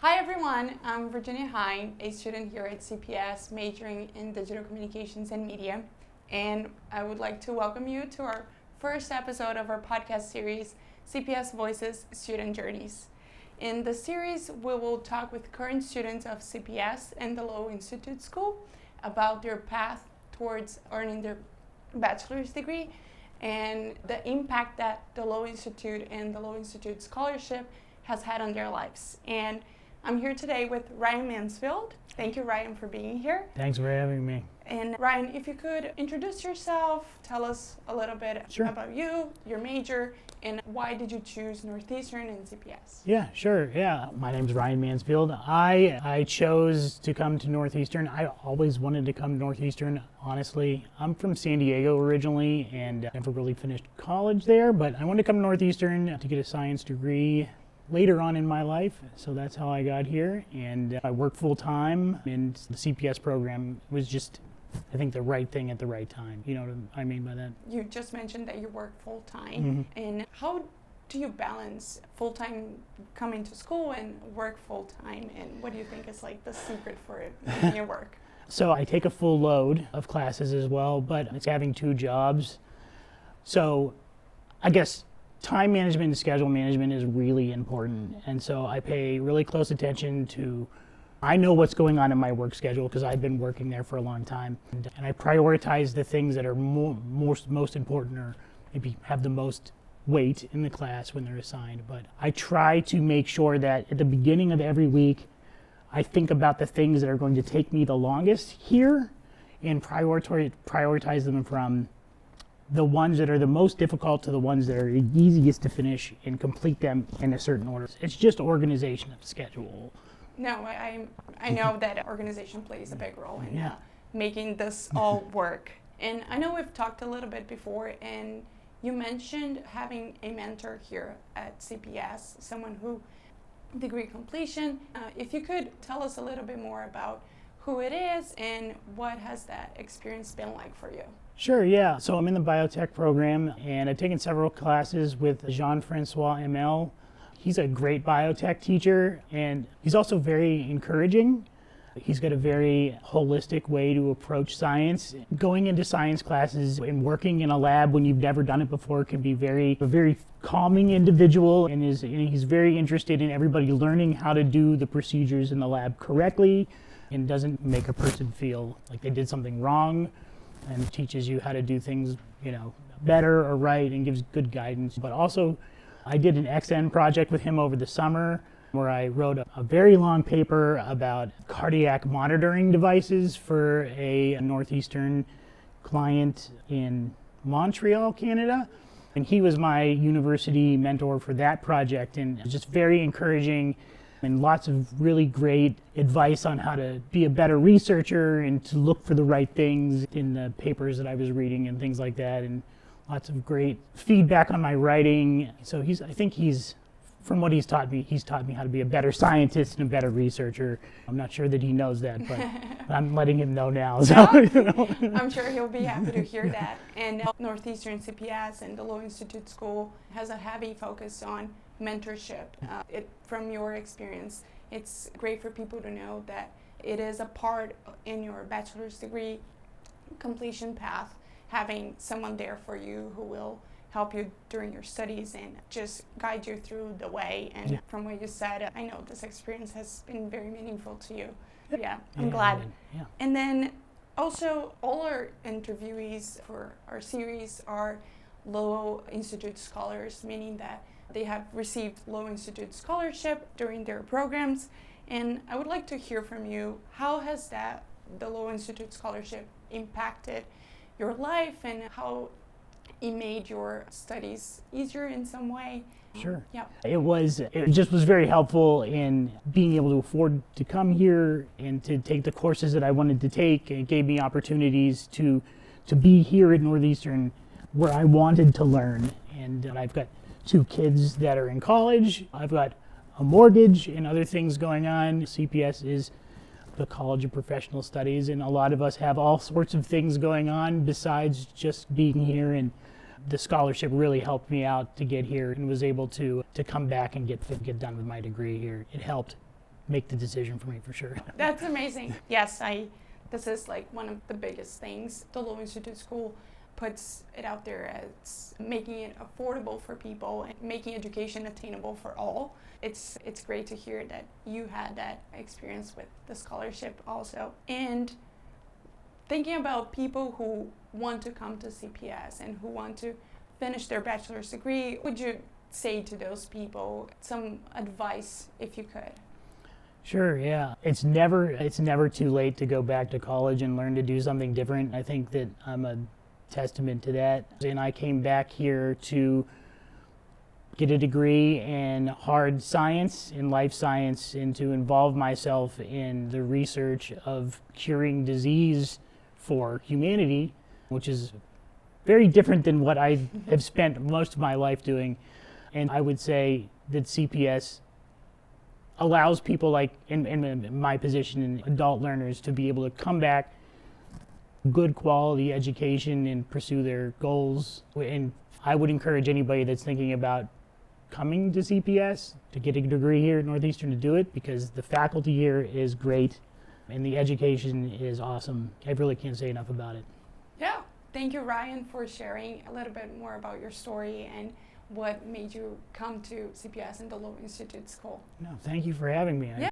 Hi everyone, I'm Virginia Hein, a student here at CPS majoring in digital communications and media, and I would like to welcome you to our first episode of our podcast series, CPS Voices Student Journeys. In the series, we will talk with current students of CPS and the Lowell Institute School about their path towards earning their bachelor's degree and the impact that the Lowell Institute and the Lowell Institute Scholarship has had on their lives. And I'm here today with Ryan Mansfield. Thank you, Ryan, for being here. Thanks for having me. And Ryan, if you could introduce yourself, tell us a little bit about you, your major, and why did you choose Northeastern and CPS? Yeah, sure. Yeah, my name's Ryan Mansfield. I chose to come to Northeastern. I always wanted to come to Northeastern, honestly. I'm from San Diego originally and never really finished college there, but I wanted to come to Northeastern to get a science degree later on in my life, so that's how I got here. And I work full-time, and the CPS program was just, I think, the right thing at the right time. You know what I mean by that? You just mentioned that you work full-time, and how do you balance full-time coming to school and work full-time, and what do you think is like the secret for making it work? So I take a full load of classes as well, but it's having two jobs. So I guess time management and schedule management is really important, and so I pay really close attention to, I know what's going on in my work schedule because I've been working there for a long time, and I prioritize the things that are most important or maybe have the most weight in the class when they're assigned. But I try to make sure that at the beginning of every week I think about the things that are going to take me the longest here and prioritize them from the ones that are the most difficult to the ones that are the easiest to finish and complete them in a certain order. It's just organization of schedule. No, I know that organization plays a big role in making this all work. And I know we've talked a little bit before, and you mentioned having a mentor here at CPS, someone who degree completion. If you could tell us a little bit more about who it is and what has that experience been like for you? Sure, yeah. So I'm in the biotech program, and I've taken several classes with Jean-Francois ML. He's a great biotech teacher, and he's also very encouraging. He's got a very holistic way to approach science. Going into science classes and working in a lab when you've never done it before can be a very calming individual, and he's very interested in everybody learning how to do the procedures in the lab correctly, and doesn't make a person feel like they did something wrong, and teaches you how to do things, better or right, and gives good guidance. But also, I did an XN project with him over the summer where I wrote a very long paper about cardiac monitoring devices for a Northeastern client in Montreal, Canada. And he was my university mentor for that project, and it was just very encouraging and lots of really great advice on how to be a better researcher and to look for the right things in the papers that I was reading and things like that, and lots of great feedback on my writing. So from what he's taught me how to be a better scientist and a better researcher. I'm not sure that he knows that, but I'm letting him know now. So, I'm sure he'll be happy to hear that. And Northeastern CPS and the Lowell Institute School has a heavy focus on mentorship. From your experience, it's great for people to know that it is a part in your bachelor's degree completion path, having someone there for you who will help you during your studies and just guide you through the way. And from what you said, I know this experience has been very meaningful to you. I'm glad. And then also, all our interviewees for our series are Lowell Institute scholars, meaning that they have received Lowell Institute Scholarship during their programs. And I would like to hear from you, how has the Lowell Institute Scholarship impacted your life, and how it made your studies easier in some way? Sure. It just was very helpful in being able to afford to come here and to take the courses that I wanted to take. It gave me opportunities to be here at Northeastern where I wanted to learn. And I've got 2 kids that are in college. I've got a mortgage and other things going on. CPS is the College of Professional Studies, and a lot of us have all sorts of things going on besides just being here, and the scholarship really helped me out to get here and was able to come back and get done with my degree here. It helped make the decision for me for sure. That's amazing. Yes, this is like one of the biggest things. The Lowell Institute School puts it out there as making it affordable for people and making education attainable for all. It's great to hear that you had that experience with the scholarship also. And thinking about people who want to come to CPS and who want to finish their bachelor's degree, would you say to those people some advice if you could? Sure, yeah. It's never too late to go back to college and learn to do something different. I think that I'm a testament to that. And I came back here to get a degree in hard science, in life science, and to involve myself in the research of curing disease for humanity, which is very different than what I have spent most of my life doing. And I would say that CPS allows people like in my position, in adult learners, to be able to come back, good quality education, and pursue their goals. And I would encourage anybody that's thinking about coming to CPS to get a degree here at Northeastern to do it, because the faculty here is great and the education is awesome. I really can't say enough about it. Yeah. Thank you, Ryan, for sharing a little bit more about your story and what made you come to CPS and the Lowell Institute School. No, thank you for having me. Yeah.